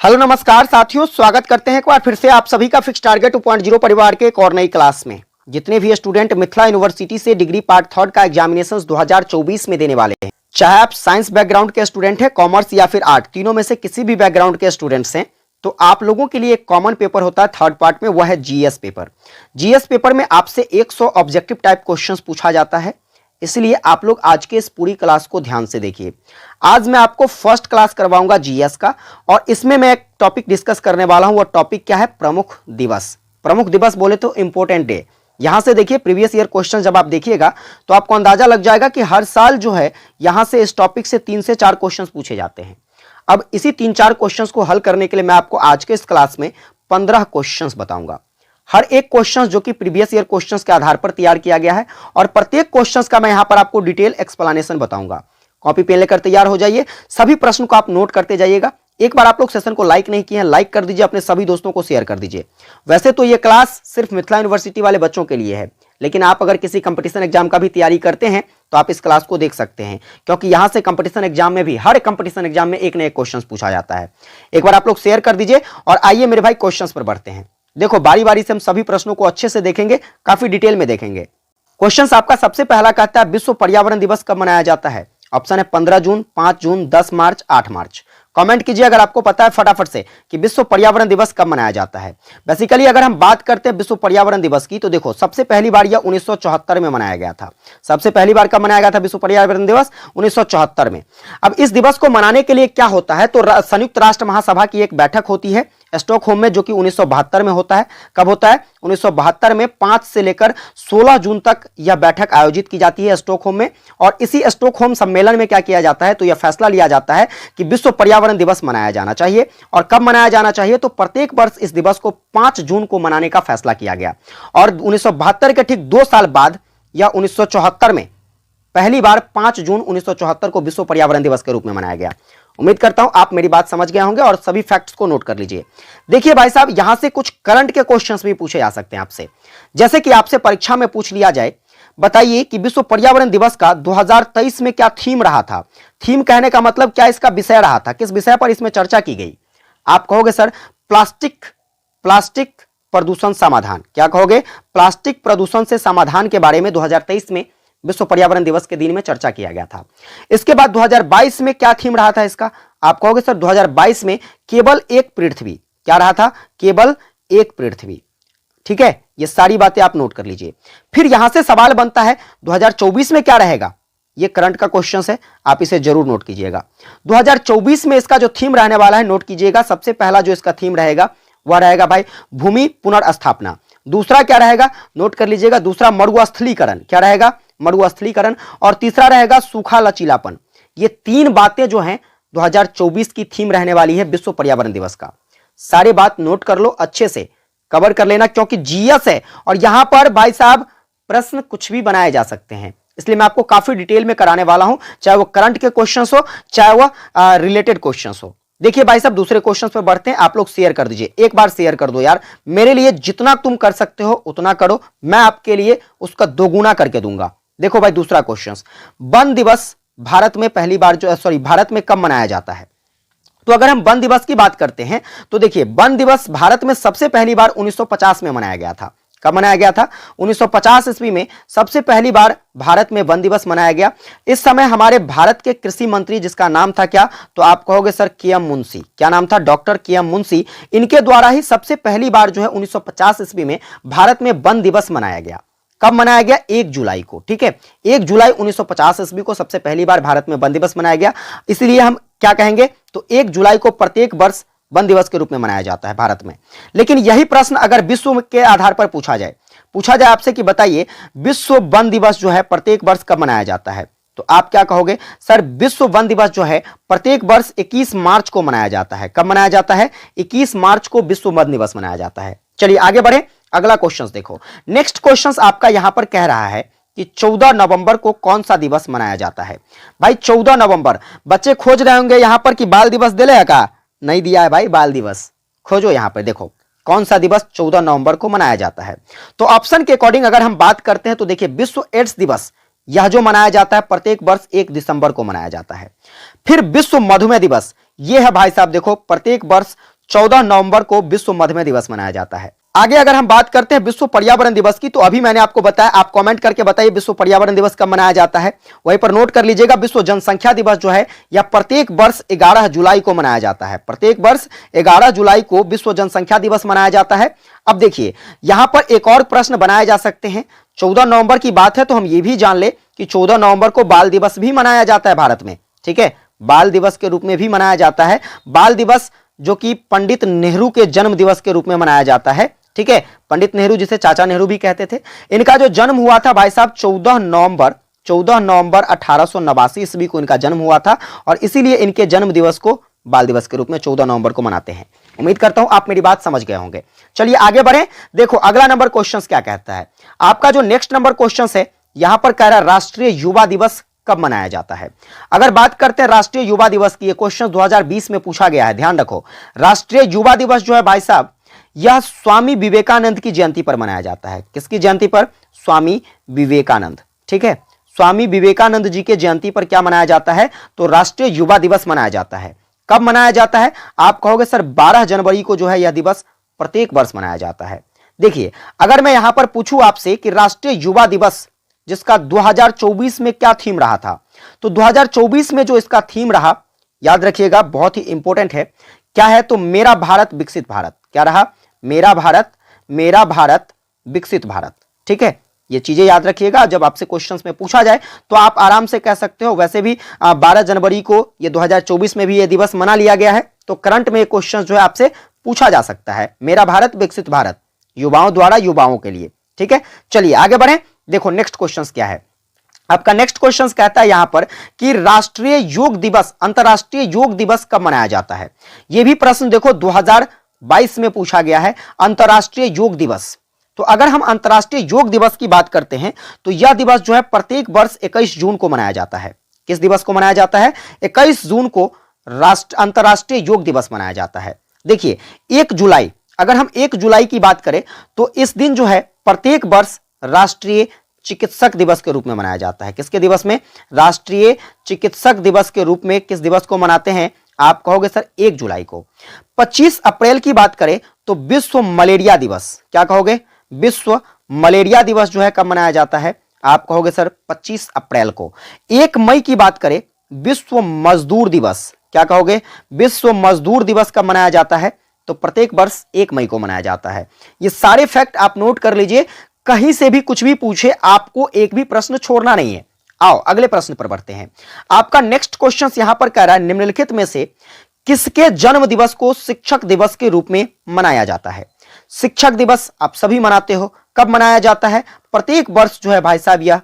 Hello नमस्कार साथियों, स्वागत करते हैं एक बार फिर से आप सभी का फिक्स टारगेट 2.0 परिवार के एक और नई क्लास में। जितने भी स्टूडेंट मिथिला यूनिवर्सिटी से डिग्री पार्ट थर्ड का एग्जामिनेशंस 2024 में देने वाले हैं, चाहे आप साइंस बैकग्राउंड के स्टूडेंट हैं, कॉमर्स या फिर आर्ट, तीनों में से किसी भी बैकग्राउंड के स्टूडेंट्स हैं, तो आप लोगों के लिए एक कॉमन पेपर होता है थर्ड पार्ट में, वह है जीएस पेपर। जीएस पेपर में आपसे 100 ऑब्जेक्टिव टाइप क्वेश्चंस पूछा जाता है, इसलिए आप लोग आज के इस पूरी क्लास को ध्यान से देखिए। आज मैं आपको फर्स्ट क्लास करवाऊंगा जीएस का, और इसमें मैं एक टॉपिक डिस्कस करने वाला हूं। वो टॉपिक क्या है? प्रमुख दिवस। प्रमुख दिवस बोले तो इंपॉर्टेंट डे। यहां से देखिए प्रीवियस ईयर क्वेश्चन जब आप देखिएगा तो आपको अंदाजा लग जाएगा कि हर साल जो है यहां से इस टॉपिक से 3 से 4 क्वेश्चन पूछे जाते हैं। अब इसी 3-4 क्वेश्चन को हल करने के लिए मैं आपको आज के इस क्लास में 15 क्वेश्चन बताऊंगा। हर एक क्वेश्चन जो कि प्रीवियस ईयर क्वेश्चंस के आधार पर तैयार किया गया है, और प्रत्येक क्वेश्चंस का मैं यहां पर आपको डिटेल एक्सप्लेनेशन बताऊंगा। कॉपी पेन लेकर तैयार हो जाइए, सभी प्रश्न को आप नोट करते जाइएगा। एक बार आप लोग सेशन को लाइक नहीं किए हैं, लाइक कर दीजिए, अपने सभी दोस्तों को शेयर कर दीजिए। वैसे तो ये क्लास सिर्फ मिथिला यूनिवर्सिटी वाले बच्चों के लिए है, लेकिन आप अगर किसी कंपटीशन एग्जाम का भी तैयारी करते हैं तो आप इस क्लास को देख सकते हैं, क्योंकि यहां से कंपटीशन एग्जाम में भी, हर कंपटीशन एग्जाम में एक न एक क्वेश्चन पूछा जाता है। एक बार आप लोग शेयर कर दीजिए और आइए मेरे भाई क्वेश्चन पर बढ़ते हैं। देखो बारी बारी से हम सभी प्रश्नों को अच्छे से देखेंगे, काफी डिटेल में देखेंगे। क्वेश्चन आपका सबसे पहला कहता है विश्व पर्यावरण दिवस कब मनाया जाता है? ऑप्शन है 15 जून, 5 जून, 10 मार्च, 8 मार्च। कमेंट कीजिए अगर आपको पता है फटाफट से कि विश्व पर्यावरण दिवस कब मनाया जाता है। बेसिकली अगर हम बात करते हैं विश्व पर्यावरण दिवस की, तो देखो सबसे पहली बार यह 1974 में मनाया गया था। सबसे पहली बार कब मनाया गया था विश्व पर्यावरण दिवस? 1974 में। अब इस दिवस को मनाने के लिए क्या होता है, तो संयुक्त राष्ट्र महासभा की एक बैठक होती है स्टॉकहोम में, जो कि 1972 में होता है। कब होता है? 1972 में 5 से लेकर 16 जून तक यह बैठक आयोजित की जाती है स्टॉकहोम में। और इसी स्टॉकहोम सम्मेलन में क्या किया जाता है, तो यह फैसला लिया जाता है कि विश्व पर्यावरण दिवस मनाया जाना चाहिए। और कब मनाया जाना चाहिए, तो प्रत्येक वर्ष इस दिवस को 5 जून को मनाने का फैसला किया गया। और 1972 के ठीक 2 साल बाद या 1974 में पहली बार 5 जून 1974 को विश्व पर्यावरण दिवस के रूप में मनाया गया। उम्मीद करता हूं आप मेरी बात समझ गए होंगे और सभी फैक्ट्स को नोट कर लीजिए। देखिए भाई साहब, यहां से कुछ करंट के क्वेश्चंस भी पूछे जा सकते हैं आपसे। जैसे कि आपसे परीक्षा में पूछ लिया जाए, बताइए कि विश्व पर्यावरण दिवस का 2023 में क्या थीम रहा था? थीम कहने का मतलब क्या इसका विषय रहा था, किस विषय पर इसमें चर्चा की गई? आप कहोगे सर प्लास्टिक प्रदूषण समाधान। क्या कहोगे? प्लास्टिक प्रदूषण से समाधान के बारे में 2023 में विश्व पर्यावरण दिवस के दिन में चर्चा किया गया था। इसके बाद 2022 में क्या थीम रहा था इसका? आप कहोगे सर 2022 में केवल एक पृथ्वी। क्या रहा था? केवल एक पृथ्वी। ठीक है, ये सारी बातें आप नोट कर लीजिए। फिर यहां से सवाल बनता है 2024 में क्या रहेगा? ये करंट का क्वेश्चन है, आप इसे जरूर नोट कीजिएगा। 2024 में इसका जो थीम रहने वाला है, नोट कीजिएगा। सबसे पहला जो इसका थीम रहेगा वह रहेगा भाई भूमि पुनर्स्थापना। दूसरा क्या रहेगा? नोट कर लीजिएगा, दूसरा मरुस्थलीकरण। क्या रहेगा? मरुस्थलीकरण। और तीसरा रहेगा सूखा लचीलापन। ये 3 बातें जो हैं 2024 की थीम रहने वाली है विश्व पर्यावरण दिवस का। सारी बात नोट कर लो, अच्छे से कवर कर लेना, क्योंकि जीएस है और यहां पर भाई साहब प्रश्न कुछ भी बनाए जा सकते हैं, इसलिए मैं आपको काफी डिटेल में कराने वाला हूं, चाहे वो करंट के क्वेश्चंस हो, चाहे वो रिलेटेड क्वेश्चंस हो। देखिए भाई साहब, दूसरे क्वेश्चन पर बढ़ते हैं। आप लोग शेयर कर दीजिए, एक बार शेयर कर दो यार। मेरे लिए जितना तुम कर सकते हो उतना करो, मैं आपके लिए उसका दोगुना करके दूंगा। देखो भाई, दूसरा क्वेश्चन, वन दिवस भारत में पहली बार भारत में कब मनाया जाता है? तो अगर हम वन दिवस की बात करते हैं तो देखिए, वन दिवस भारत में सबसे पहली बार 1950 में मनाया गया था। कब मनाया गया था? 1950 ईस्वी में सबसे पहली बार भारत में वन दिवस मनाया गया। इस समय हमारे भारत के कृषि मंत्री, जिसका नाम था क्या, तो आप कहोगे सर के.एम. मुंशी। क्या नाम था? Doctor K M. मुंशी। इनके द्वारा ही सबसे पहली बार जो है 1950 ईस्वी में भारत में वन दिवस मनाया गया। कब मनाया गया? 1 जुलाई को। ठीक है, 1 जुलाई 1950 ईस्वी को सबसे पहली बार भारत में वन दिवस मनाया गया। इसलिए हम क्या कहेंगे, तो 1 जुलाई को प्रत्येक वर्ष वन दिवस के रूप में मनाया जाता है भारत में। लेकिन यही प्रश्न अगर विश्व के आधार पर पूछा जाए आपसे कि बताइए विश्व वन दिवस जो है प्रत्येक वर्ष कब मनाया जाता है, तो आप क्या कहोगे? सर विश्व वन दिवस जो है प्रत्येक वर्ष 21 मार्च को मनाया जाता है। कब मनाया जाता है? 21 मार्च को विश्व वन दिवस मनाया जाता है। चलिए आगे बढ़े, अगला क्वेश्चन देखो। नेक्स्ट क्वेश्चन आपका यहां पर कह रहा है कि 14 नवंबर को कौन सा दिवस मनाया जाता है? भाई 14 नवंबर, बच्चे खोज रहे होंगे यहां पर कि बाल दिवस दिले का, नहीं दिया है भाई बाल दिवस। खोजो यहां पर, देखो कौन सा दिवस 14 नवंबर को मनाया जाता है। तो ऑप्शन के अकॉर्डिंग अगर हम बात करते हैं तो देखिए, विश्व एड्स दिवस यह जो मनाया जाता है प्रत्येक वर्ष 1 दिसंबर को मनाया जाता है। फिर विश्व मधुमेह दिवस, यह है भाई साहब देखो प्रत्येक वर्ष 14 नवंबर को विश्व मधुमेह दिवस मनाया जाता है। आगे अगर हम बात करते हैं विश्व पर्यावरण दिवस की, तो अभी मैंने आपको बताया, आप कमेंट करके बताइए विश्व पर्यावरण दिवस कब मनाया जाता है। वहीं पर नोट कर लीजिएगा विश्व जनसंख्या दिवस जो है यह प्रत्येक वर्ष 11 जुलाई को मनाया जाता है। प्रत्येक वर्ष 11 जुलाई को विश्व जनसंख्या दिवस मनाया जाता है। अब देखिए यहां पर एक और प्रश्न बनाए जा सकते हैं। 14 नवंबर की बात है तो हम ये भी जान ले कि 14 नवंबर को बाल दिवस भी मनाया जाता है भारत में, ठीक है, बाल दिवस के रूप में भी मनाया जाता है। बाल दिवस जो कि पंडित नेहरू के जन्म दिवस के रूप में मनाया जाता है, ठीक है। पंडित नेहरू जिसे चाचा नेहरू भी कहते थे, इनका जो जन्म हुआ था भाई साहब 14 नवंबर 1889 ईस्वी को इनका जन्म हुआ था और इसीलिए इनके जन्म दिवस को बाल दिवस के रूप में 14 नवंबर को मनाते हैं। उम्मीद करता हूं आप मेरी बात समझ गए होंगे। चलिए आगे बढ़ें। देखो अगला नंबर क्वेश्चन क्या कहता है। आपका जो नेक्स्ट नंबर क्वेश्चन है यहां पर कह रहा है राष्ट्रीय युवा दिवस कब मनाया जाता है। अगर बात करते हैं राष्ट्रीय युवा दिवस की, ये क्वेश्चन 2020 में पूछा गया है, ध्यान रखो। राष्ट्रीय युवा दिवस जो है भाई साहब यह स्वामी विवेकानंद की जयंती पर मनाया जाता है। किसकी जयंती पर? स्वामी विवेकानंद, ठीक है। स्वामी विवेकानंद जी के जयंती पर क्या मनाया जाता है? तो राष्ट्रीय युवा दिवस मनाया जाता है। कब मनाया जाता है? आप कहोगे सर 12 जनवरी को जो है यह दिवस प्रत्येक वर्ष मनाया जाता है। देखिए अगर मैं यहां पर पूछूं आपसे कि राष्ट्रीय युवा दिवस जिसका 2024 में क्या थीम रहा था, तो 2024 में जो इसका थीम रहा याद रखिएगा, बहुत ही इंपॉर्टेंट है। क्या है? तो मेरा भारत विकसित भारत। क्या रहा? मेरा भारत विकसित भारत, ठीक है। ये चीजें याद रखिएगा, जब आपसे क्वेश्चंस में पूछा जाए तो आप आराम से कह सकते हो। वैसे भी 12 जनवरी को ये 2024 में भी ये दिवस मना लिया गया है, तो करंट में क्वेश्चन जो है आपसे पूछा जा सकता है। मेरा भारत विकसित भारत, युवाओं द्वारा युवाओं के लिए, ठीक है। चलिए आगे बढ़ें। देखो नेक्स्ट क्वेश्चन क्या है आपका। नेक्स्ट क्वेश्चन कहता है यहां पर कि राष्ट्रीय योग दिवस, अंतरराष्ट्रीय योग दिवस कब मनाया जाता है। यह भी प्रश्न देखो 2022 में पूछा गया है, अंतरराष्ट्रीय योग दिवस। तो अगर हम अंतरराष्ट्रीय योग दिवस की बात करते हैं तो यह दिवस जो है प्रत्येक वर्ष 21 जून को मनाया जाता है। किस दिवस को मनाया जाता है? 21 जून को अंतरराष्ट्रीय योग दिवस मनाया जाता है। देखिए 1 जुलाई, अगर हम 1 जुलाई की बात करें तो इस दिन जो है प्रत्येक वर्ष राष्ट्रीय चिकित्सक दिवस के रूप में मनाया जाता है। किसके दिवस में? राष्ट्रीय चिकित्सक दिवस के रूप में किस दिवस को मनाते हैं? आप कहोगे सर 1 जुलाई को। 25 अप्रैल की बात करें तो विश्व मलेरिया दिवस। क्या कहोगे? विश्व मलेरिया दिवस जो है कब मनाया जाता है? आप कहोगे सर 25 अप्रैल को। 1 मई की बात करें विश्व मजदूर दिवस। क्या कहोगे? विश्व मजदूर दिवस कब मनाया जाता है? तो प्रत्येक वर्ष 1 मई को मनाया जाता है। ये सारे फैक्ट आप नोट कर लीजिए, कहीं से भी कुछ भी पूछे आपको एक भी प्रश्न छोड़ना नहीं है। आओ अगले प्रश्न पर बढ़ते हैं। आपका नेक्स्ट क्वेश्चन यहां पर कह रहा है निम्नलिखित में से किसके जन्म दिवस को शिक्षक दिवस के रूप में मनाया जाता है। शिक्षक दिवस आप सभी मनाते हो, कब मनाया जाता है? प्रत्येक वर्ष जो है भाई साहब यह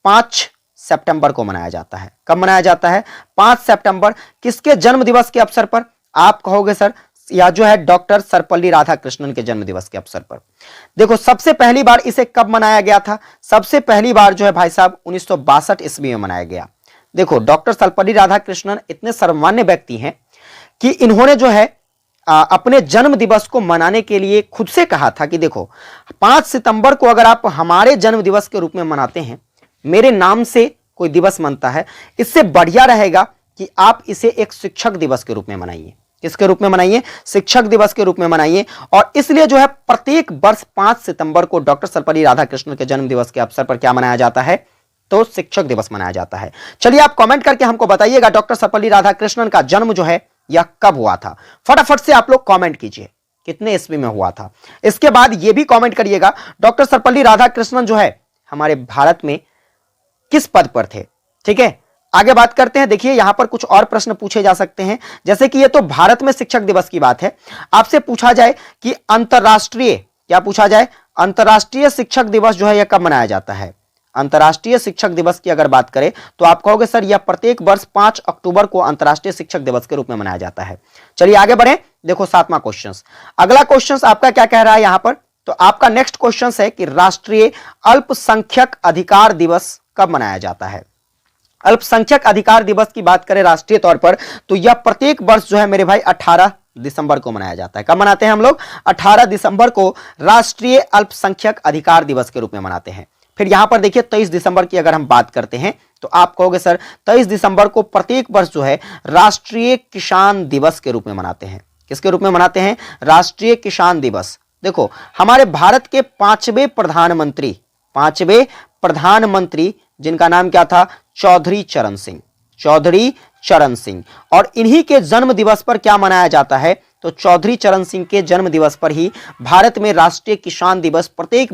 5 सितंबर को मनाया जाता है। कब मनाया जाता है? 5 सितंबर। किसके जन्म दिवस के अवसर पर? आप कहोगे सर यह जो है डॉक्टर सर्वपल्ली राधाकृष्णन के जन्म दिवस के अवसर पर। देखो सबसे पहली बार इसे कब मनाया गया था? सबसे पहली बार जो है भाई साहब 1962 ईस्वी में मनाया गया। देखो डॉक्टर सर्वपल्ली राधाकृष्णन इतने सर्वमान्य व्यक्ति हैं कि इन्होंने जो है अपने जन्म दिवस को मनाने के लिए खुद से कहा था कि देखो 5 सितंबर को अगर आप हमारे जन्म दिवस के रूप में मनाते हैं, मेरे नाम से कोई दिवस मनता है, इससे बढ़िया रहेगा कि आप इसे एक शिक्षक दिवस के रूप में मनाइए। किसके रूप में मनाइए? शिक्षक दिवस के रूप में मनाइए। और इसलिए जो है प्रत्येक वर्ष 5 सितंबर को डॉक्टर सर्वपल्ली राधाकृष्णन के जन्म दिवस के अवसर पर क्या मनाया जाता है? तो शिक्षक दिवस मनाया जाता है। चलिए आप कमेंट करके हमको बताइएगा डॉक्टर सर्वपल्ली राधाकृष्णन का जन्म जो है यह कब हुआ था। फटाफट से आप लोग कमेंट कीजिए कितने ईस्वी में हुआ था। इसके बाद यह भी कमेंट करिएगा डॉक्टर सर्वपल्ली राधाकृष्णन जो है हमारे भारत में किस पद पर थे। ठीक है, आगे बात करते हैं। देखिए यहां पर कुछ और प्रश्न पूछे जा सकते हैं, जैसे कि ये तो भारत में शिक्षक दिवस की बात है। आपसे पूछा जाए कि अंतरराष्ट्रीय, क्या पूछा जाए? अंतरराष्ट्रीय शिक्षक दिवस जो है यह कब मनाया जाता है? अंतरराष्ट्रीय शिक्षक दिवस की अगर बात करें तो आप कहोगे सर यह प्रत्येक वर्ष 5 अक्टूबर को अंतरराष्ट्रीय शिक्षक दिवस के रूप में मनाया जाता है। चलिए आगे बढ़ें। देखो 7वां क्वेश्चन, अगला क्वेश्चन आपका क्या कह रहा है यहां पर? तो आपका नेक्स्ट क्वेश्चन है कि राष्ट्रीय अल्पसंख्यक अधिकार दिवस कब मनाया जाता है। अल्पसंख्यक अधिकार दिवस की बात करें राष्ट्रीय तौर पर तो यह प्रत्येक वर्ष जो है मेरे भाई 18 दिसंबर को मनाया जाता है। कब मनाते हैं हम लोग? 18 दिसंबर को राष्ट्रीय अल्पसंख्यक अधिकार दिवस के रूप में मनाते हैं। फिर यहां पर देखिए 23 दिसंबर की अगर हम बात करते हैं तो आप कहोगे सर 23 दिसंबर को प्रत्येक वर्ष जो है राष्ट्रीय किसान दिवस के रूप में मनाते हैं। किसके रूप में मनाते हैं? राष्ट्रीय किसान दिवस। देखो हमारे भारत के पांचवें प्रधानमंत्री जिनका नाम क्या था? चौधरी चरण सिंह। और इन्हीं के जन्म दिवस पर क्या मनाया जाता है? तो चौधरी चरण सिंह के जन्म दिवस पर ही भारत में राष्ट्रीय किसान दिवस प्रत्येक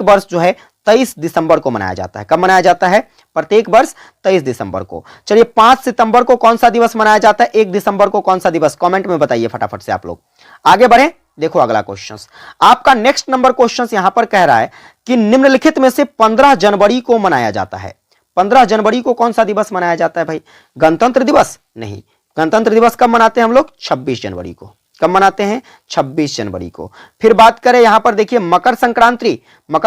वर्ष जो है 23 दिसंबर को मनाया जाता है। कब मनाया जाता है? प्रत्येक वर्ष 23 दिसंबर को। चलिए 5 सितंबर को कौन सा दिवस मनाया जाता है? 1 दिसंबर को कौन सा दिवस? कमेंट में बताइए फटाफट से आप लोग। आगे बढ़े, देखो अगला क्वेश्चन। आपका नेक्स्ट नंबर क्वेश्चन यहां पर कह रहा है कि निम्नलिखित में से 15 जनवरी को मनाया जाता है। 15 जनवरी को कौन सा दिवस मनाया जाता है भाई? गणतंत्र दिवस? नहीं, गणतंत्र दिवस कब मनाते हैं हम लोग? 26 जनवरी को। कब मनाते हैं? 26 जनवरी को। फिर बात करें यहां पर देखिए मकर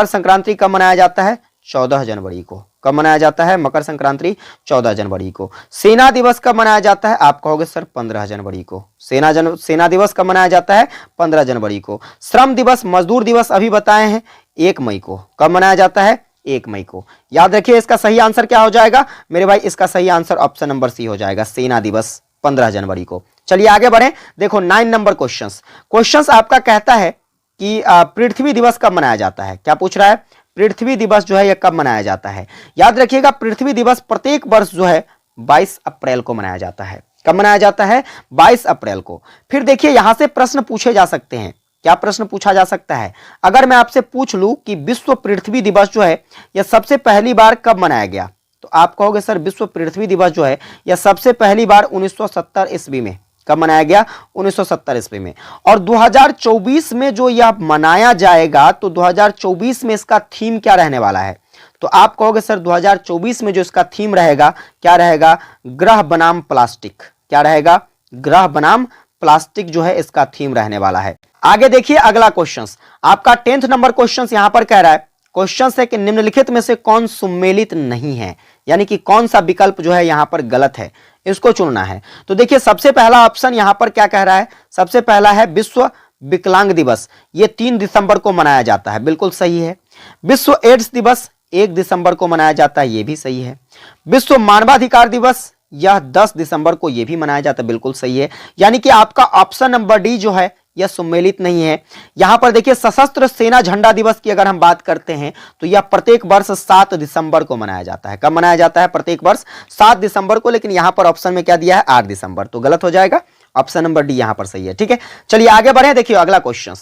संक्रांति कब मनाया जाता है? 14 जनवरी को। कब मनाया जाता है मकर संक्रांति? 14 जनवरी को। सेना दिवस कब मनाया जाता है? आप कहोगे सर 15 जनवरी को। सेना दिवस कब मनाया जाता है? 15 जनवरी को। श्रम दिवस, मजदूर दिवस अभी बताए हैं 1 मई को। कब मनाया जाता है? 1 मई को। याद रखिए इसका सही आंसर क्या हो जाएगा मेरे भाई? इसका सही आंसर ऑप्शन नंबर सी हो जाएगा, सेना दिवस 15 जनवरी को। चलिए आगे बढ़ें। देखो 9 नंबर क्वेश्चंस आपका कहता है कि पृथ्वी दिवस कब मनाया जाता है? क्या पूछ रहा है? पृथ्वी दिवस जो है यह कब मनाया जाता है? याद रखिएगा पृथ्वी दिवस प्रत्येक वर्ष जो है 22 अप्रैल को मनाया जाता है। कब मनाया जाता है? 22 अप्रैल को। फिर देखिए यहां से प्रश्न पूछे जा सकते हैं। क्या प्रश्न पूछा जा सकता है? अगर मैं आपसे पूछ लूं कि विश्व पृथ्वी दिवस जो है यह सबसे पहली बार कब मनाया गया, तो आप कहोगे सर विश्व पृथ्वी दिवस जो है यह सबसे पहली बार 1970 ईस्वी में। कब मनाया गया? 1970 ईस्वी में। और 2024 में जो यह मनाया जाएगा तो 2024 में इसका थीम क्या रहने वाला है? तो आप कहोगे सर 2024 में जो इसका थीम रहेगा क्या रहेगा? ग्रह बनाम प्लास्टिक। क्या रहेगा? ग्रह बनाम प्लास्टिक जो है इसका थीम रहने वाला है। आगे देखिए अगला क्वेश्चन आपका 10th नंबर क्वेश्चन यहां पर कह रहा है, क्वेश्चन है कि निम्नलिखित में से कौन सुमेलित नहीं है, यानी कि कौन सा विकल्प जो है यहां पर गलत है, इसको चुनना है। तो देखिए सबसे पहला ऑप्शन यहां पर क्या कह रहा है? सबसे पहला है विश्व विकलांग दिवस, ये 3 दिसंबर को मनाया जाता है, बिल्कुल सही है। विश्व एड्स दिवस 1 दिसंबर को मनाया जाता है, ये भी सही है। विश्व मानवाधिकार दिवस यह 10 दिसंबर को ये भी मनाया जाता है, बिल्कुल सही है। यानी कि आपका ऑप्शन नंबर डी जो है यह सुमेलित नहीं है। यहां पर देखिए सशस्त्र सेना झंडा दिवस की अगर हम बात करते हैं तो यह प्रत्येक वर्ष 7 दिसंबर को मनाया जाता है। कब मनाया जाता है? प्रत्येक वर्ष 7 दिसंबर को, लेकिन यहां पर ऑप्शन में क्या दिया है? 8 दिसंबर, तो गलत हो जाएगा। ऑप्शन नंबर डी यहां पर सही है। ठीक है, चलिए आगे बढ़े। देखिए अगला क्वेश्चन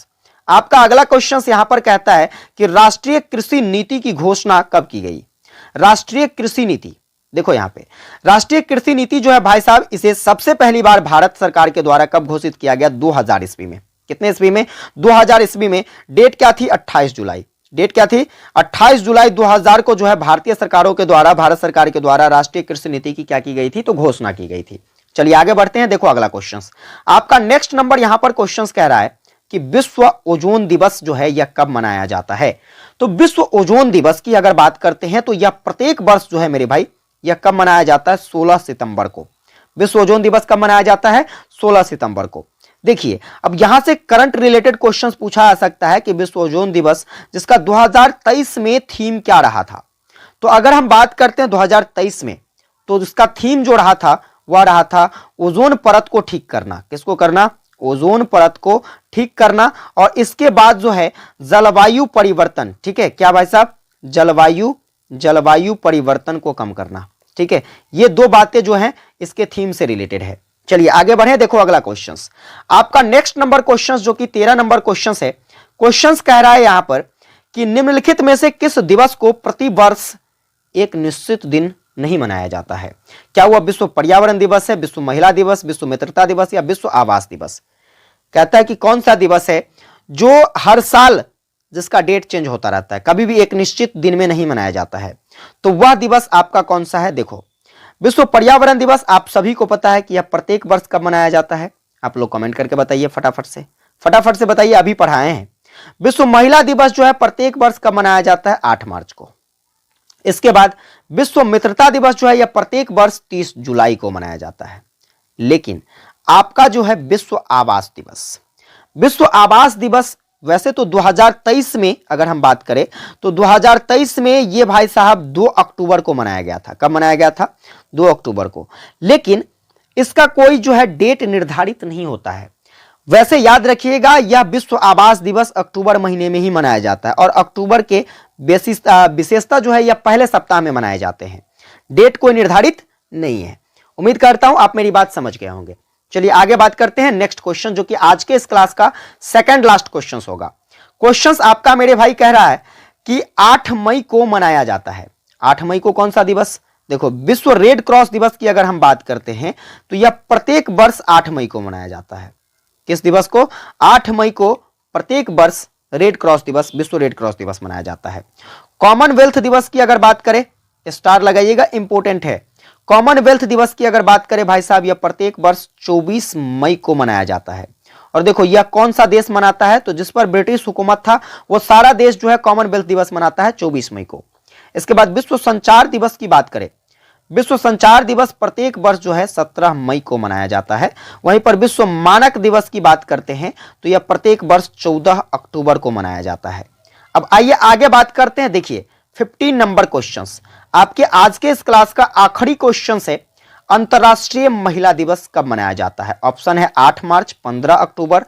आपका अगला क्वेश्चन यहां पर कहता है कि राष्ट्रीय कृषि नीति की घोषणा कब की गई? राष्ट्रीय कृषि नीति, देखो यहां पे राष्ट्रीय कृषि नीति जो है भाई साहब, इसे सबसे पहली बार भारत सरकार के द्वारा कब घोषित किया गया? 2000 ईस्वी में। कितने ईस्वी में? 2000 ईस्वी में। डेट क्या थी? 28 जुलाई। डेट क्या थी? 28 जुलाई 2000 को जो है भारतीय सरकारों के द्वारा, भारत सरकार के द्वारा राष्ट्रीय कृषि नीति की क्या की गई थी? तो घोषणा की गई थी। चलिए आगे बढ़ते हैं। देखो अगला क्वेश्चन आपका नेक्स्ट नंबर यहां पर क्वेश्चन कह रहा है कि विश्व ओजोन दिवस जो है यह कब मनाया जाता है? तो विश्व ओजोन दिवस की अगर बात करते हैं तो यह प्रत्येक वर्ष जो है मेरे भाई यह कब मनाया जाता है? 16 सितंबर को। विश्व ओजोन दिवस कब मनाया जाता है? 16 सितंबर को। देखिए अब यहां से करंट रिलेटेड क्वेश्चंस पूछा जा सकता है कि विश्व ओजोन दिवस जिसका 2023 में थीम क्या रहा था। तो अगर हम बात करते हैं 2023 में, तो इसका थीम जो रहा था वह रहा था ओजोन परत को ठीक करना। किसको करना? ओजोन परत को ठीक करना। और इसके बाद जो है जलवायु परिवर्तन, ठीक है क्या भाई साहब? जलवायु परिवर्तन को कम करना। ठीक है, ये दो बातें जो हैं इसके थीम से रिलेटेड है। चलिए आगे बढ़े। देखो अगला क्वेश्चन आपका नेक्स्ट नंबर क्वेश्चन जो कि 13 नंबर क्वेश्चन है। क्वेश्चन कह रहा है यहां पर कि निम्नलिखित में से किस दिवस को प्रति वर्ष एक निश्चित दिन नहीं मनाया जाता है? क्या वह विश्व पर्यावरण दिवस है, विश्व महिला दिवस, विश्व मित्रता दिवस या विश्व आवास दिवस? कहता है कि कौन सा दिवस है जो हर साल जिसका डेट चेंज होता रहता है, कभी भी एक निश्चित दिन में नहीं मनाया जाता है। तो वह दिवस आपका कौन सा है? देखो विश्व पर्यावरण दिवस आप सभी को पता है कि यह प्रत्येक वर्ष कब मनाया जाता है? आप लोग कमेंट करके बताइए फटाफट से बताइए, अभी पढ़ाए हैं। विश्व महिला दिवस जो है प्रत्येक वर्ष कब मनाया जाता है? 8 मार्च को। इसके बाद विश्व मित्रता दिवस जो है यह प्रत्येक वर्ष 30 जुलाई को मनाया जाता है। लेकिन आपका जो है विश्व आवास दिवस वैसे तो 2023 में अगर हम बात करें तो 2023 में ये भाई साहब 2 अक्टूबर को मनाया गया था। कब मनाया गया था? 2 अक्टूबर को। लेकिन इसका कोई जो है डेट निर्धारित नहीं होता है। वैसे याद रखिएगा, यह विश्व आवास दिवस अक्टूबर महीने में ही मनाया जाता है और अक्टूबर के विशेषता जो है यह पहले सप्ताह में मनाए जाते हैं। डेट कोई निर्धारित नहीं है। उम्मीद करता हूं आप मेरी बात समझ गए होंगे। चलिए आगे बात करते हैं नेक्स्ट क्वेश्चन, जो कि आज के इस क्लास का सेकंड लास्ट क्वेश्चन होगा। क्वेश्चन आपका मेरे भाई कह रहा है कि 8 मई को मनाया जाता है। 8 मई को कौन सा दिवस? देखो, विश्व रेड क्रॉस दिवस की अगर हम बात करते हैं तो यह प्रत्येक वर्ष 8 मई को मनाया जाता है। किस दिवस को? 8 मई को प्रत्येक वर्ष रेड क्रॉस दिवस, विश्व रेड क्रॉस दिवस मनाया जाता है। कॉमनवेल्थ दिवस की अगर बात करें, स्टार लगाइएगा, इंपॉर्टेंट है। कॉमनवेल्थ दिवस की अगर बात करें भाई साहब, यह प्रत्येक वर्ष 24 मई को मनाया जाता है। और देखो, यह कौन सा देश मनाता है? तो जिस पर ब्रिटिश हुकूमत था वो सारा देश जो है कॉमनवेल्थ दिवस मनाता है 24 मई को। इसके बाद विश्व संचार दिवस की बात करें, विश्व संचार दिवस प्रत्येक वर्ष जो है 17 मई को मनाया जाता है। वहीं पर विश्व मानक दिवस की बात करते हैं तो यह प्रत्येक वर्ष 14 अक्टूबर को मनाया जाता है। अब आइए आगे बात करते हैं। देखिए 15 नंबर क्वेश्चंस आपके आज के इस क्लास का आखिरी क्वेश्चन है। अंतरराष्ट्रीय महिला दिवस कब मनाया जाता है? ऑप्शन है 8 मार्च, 15 अक्टूबर,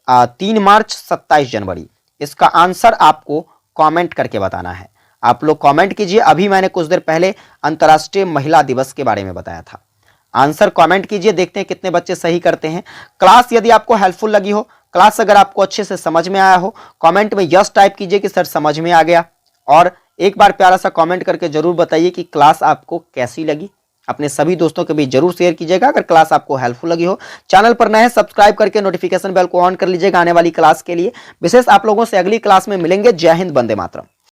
3 मार्च, 27 जनवरी। इसका आंसर आपको कमेंट करके बताना है। आप लोग कमेंट कीजिए। अभी मैंने कुछ देर पहले अंतरराष्ट्रीय महिला दिवस के बारे में बताया था। आंसर कमेंट कीजिए, देखते हैं कितने बच्चे सही करते हैं। क्लास यदि आपको हेल्पफुल लगी हो, क्लास अगर आपको अच्छे से समझ में आया हो, कमेंट में यस टाइप कीजिए कि सर समझ में आ गया। और एक बार प्यारा सा कमेंट करके जरूर बताइए कि क्लास आपको कैसी लगी। अपने सभी दोस्तों के बीच जरूर शेयर कीजिएगा अगर क्लास आपको हेल्पफुल लगी हो। चैनल पर नए सब्सक्राइब करके नोटिफिकेशन बेल को ऑन कर लीजिएगा आने वाली क्लास के लिए। विशेष आप लोगों से अगली क्लास में मिलेंगे। जय हिंद, वंदे मातरम।